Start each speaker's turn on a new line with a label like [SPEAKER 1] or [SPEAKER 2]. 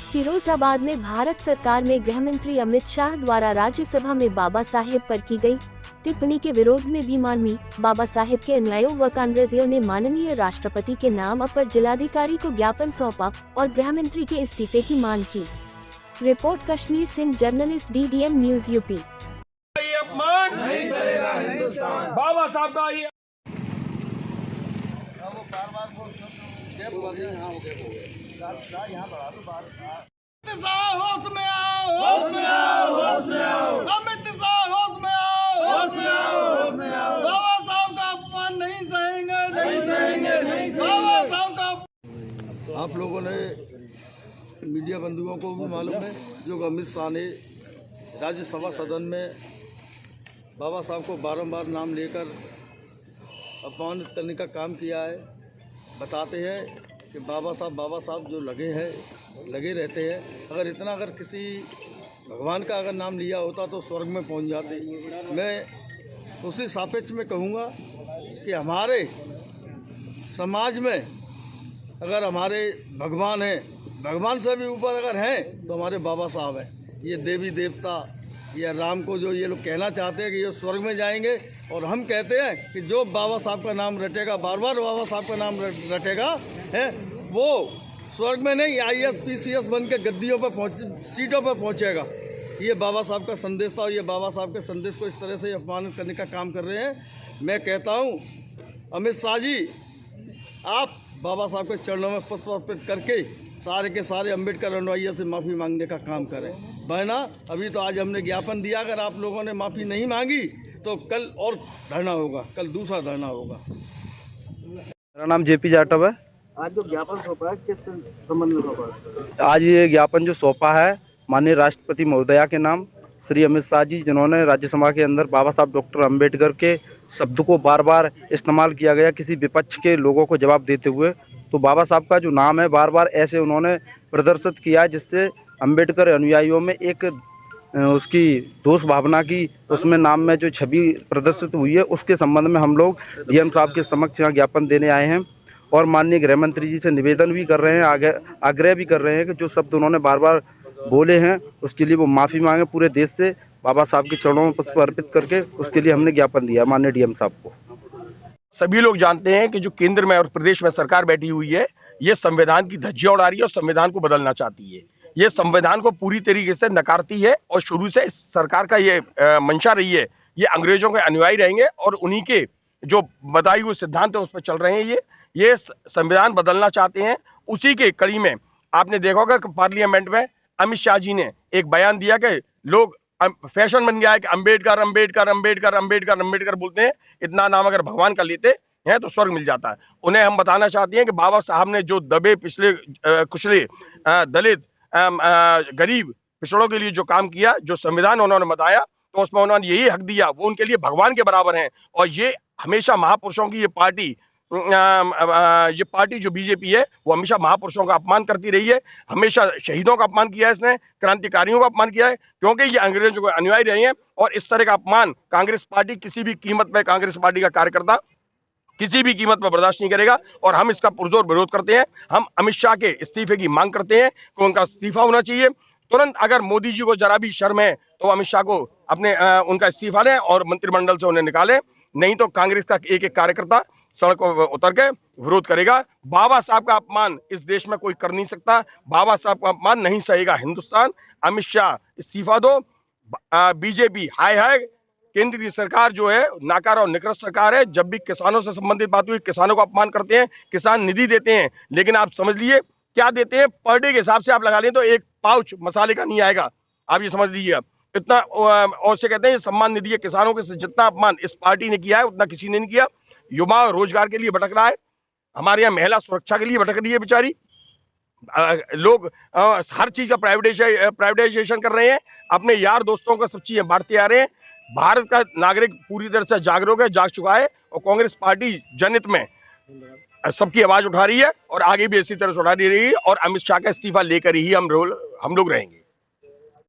[SPEAKER 1] फिरोजाबाद में भारत सरकार में गृह मंत्री अमित शाह द्वारा राज्यसभा में बाबा साहेब पर की गई टिप्पणी के विरोध में भीमार्मी बाबा साहेब के अनुयायियों व कांग्रेसियों ने माननीय राष्ट्रपति के नाम अपर जिलाधिकारी को ज्ञापन सौंपा और गृह मंत्री के इस्तीफे की मांग की। Report Kashmir Singh, journalist DDM news UP.
[SPEAKER 2] Baba Saheb का ये होश में आओ, होश में आओ, होश में आओ, अमित शाह होश में आओ, होश में आओ, होश में आओ। बाबा साहब का अपमान नहीं सहेंगे, नहीं सहेंगे, नहीं सहेंगे। बाबा साहब का
[SPEAKER 3] आप लोगों ने मीडिया बंधुओं को भी मालूम है जो अमित शाह ने राज्यसभा सदन में बाबा साहब को बारंबार नाम लेकर अपमानित करने का काम किया है। बताते हैं कि बाबा साहब जो लगे रहते हैं। अगर किसी भगवान का अगर नाम लिया होता तो स्वर्ग में पहुंच जाते। मैं उसी सापेक्ष में कहूँगा कि हमारे समाज में अगर हमारे भगवान हैं, भगवान से भी ऊपर अगर हैं तो हमारे बाबा साहब हैं। ये देवी देवता या राम को जो ये लोग कहना चाहते हैं कि ये स्वर्ग में जाएंगे, और हम कहते हैं कि जो बाबा साहब का नाम रटेगा, बार बार बाबा साहब का नाम रटेगा है, वो स्वर्ग में नहीं IAS PCS बन के गद्दियों पर सीटों पर पहुंचेगा। ये बाबा साहब का संदेश था और ये बाबा साहब के संदेश को इस तरह से अपमानित करने का काम कर रहे हैं। मैं कहता हूँ अमित शाह जी, आप बाबा साहब के चरणों में पुष्प अर्पित करके सारे के सारे अम्बेडकर अनुयायियों से माफ़ी मांगने का काम करें। बहना, अभी तो आज हमने ज्ञापन दिया, अगर आप लोगों ने माफ़ी नहीं मांगी तो कल और धरना होगा, कल दूसरा धरना होगा।
[SPEAKER 4] मेरा नाम JP जाटव है।
[SPEAKER 5] आज जो ज्ञापन सौंपा है किस संबंध में सौंपा है?
[SPEAKER 4] आज ये ज्ञापन जो सौंपा है माननीय राष्ट्रपति महोदया के नाम श्री अमित शाह जी, जिन्होंने राज्यसभा के अंदर बाबा साहब डॉक्टर अम्बेडकर के शब्द को बार बार इस्तेमाल किया गया किसी विपक्ष के लोगों को जवाब देते हुए। तो बाबा साहब का जो नाम है बार बार ऐसे उन्होंने प्रदर्शित किया है जिससे अम्बेडकर अनुयायियों में एक उसकी दोष भावना की उसमें नाम में जो छवि प्रदर्शित हुई है, उसके संबंध में हम लोग DM साहब के समक्ष यहाँ ज्ञापन देने आए हैं और माननीय गृह मंत्री जी से निवेदन भी कर रहे हैं, आग्रह भी कर रहे हैं कि जो शब्द उन्होंने बार बार बोले हैं उसके लिए वो माफ़ी मांगे। पूरे देश से बाबा साहब के चरणों में पुष्प अर्पित करके उसके लिए हमने ज्ञापन दिया माननीय DM साहब को।
[SPEAKER 2] सभी लोग जानते हैं कि जो केंद्र में और प्रदेश में सरकार बैठी हुई है, ये संविधान की धज्जियां उड़ा रही है और संविधान को बदलना चाहती है। ये संविधान को पूरी तरीके से नकारती है और शुरू से इस सरकार का ये मंशा रही है, ये अंग्रेजों के अनुयायी रहेंगे और उन्हीं के जो बताई हुए सिद्धांत है उस पर चल रहे हैं। ये संविधान बदलना चाहते हैं। उसी के कड़ी में आपने देखा होगा कि पार्लियामेंट में अमित शाह जी ने एक बयान दिया कि लोग फैशन बन गया है कि अम्बेडकर अम्बेडकर अम्बेडकर अम्बेडकर अम्बेडकर बोलते हैं। इतना नाम अगर भगवान का लेते हैं तो स्वर्ग मिल जाता है। उन्हें हम बताना चाहते हैं कि बाबा साहब ने जो दबे पिछले कुचले दलित गरीब पिछड़ों के लिए जो काम किया, जो संविधान उन्होंने बताया, तो उसमें उन्होंने यही हक दिया, वो उनके लिए भगवान के बराबर हैं। और ये हमेशा महापुरुषों की ये पार्टी जो BJP है वो हमेशा महापुरुषों का अपमान करती रही है, हमेशा शहीदों का अपमान किया है, इसने क्रांतिकारियों का अपमान किया है, क्योंकि ये अंग्रेजों के अनुयायी रहे हैं। और इस तरह का अपमान कांग्रेस पार्टी किसी भी कीमत पे, कांग्रेस पार्टी का कार्यकर्ता किसी भी कीमत पर बर्दाश्त नहीं करेगा और हम इसका पुरजोर विरोध करते हैं। हम अमित शाह के इस्तीफे की मांग करते हैं कि उनका इस्तीफा होना चाहिए तुरंत। अगर मोदी जी को जरा भी शर्म है तो अमित शाह को अपने उनका इस्तीफा दें और मंत्रिमंडल से उन्हें निकालें, नहीं तो कांग्रेस का एक एक कार्यकर्ता सड़कों पर उतर के विरोध करेगा। बाबा साहब का अपमान इस देश में कोई कर नहीं सकता, बाबा साहब का अपमान नहीं सहेगा हिंदुस्तान। अमित शाह इस्तीफा दो। BJP हाय हाय, केंद्रीय सरकार जो है नाकार और निकृष्ट सरकार है। जब भी किसानों से संबंधित बात हुई, किसानों को अपमान करते हैं, किसान निधि देते हैं, लेकिन आप समझ लीजिए क्या देते हैं, पर डे के हिसाब से आप लगा लें तो एक पाउच मसाले का नहीं आएगा, आप ये समझ लीजिए इतना। और से कहते हैं सम्मान निधि है किसानों के, जितना अपमान इस पार्टी ने किया है उतना किसी ने नहीं किया। युवा रोजगार के लिए भटक रहा है, हमारे यहाँ महिला सुरक्षा के लिए भटक रही है बेचारी। लोग हर चीज का प्राइवेटाइजेशन कर रहे हैं, अपने यार दोस्तों को सब चीजें बांटते आ रहे हैं। भारत का नागरिक पूरी तरह से जाग चुका है और कांग्रेस पार्टी जनहित में सबकी आवाज उठा रही है और आगे भी इसी तरह से उठा रही है और अमित शाह का इस्तीफा लेकर ही हम लोग रहेंगे।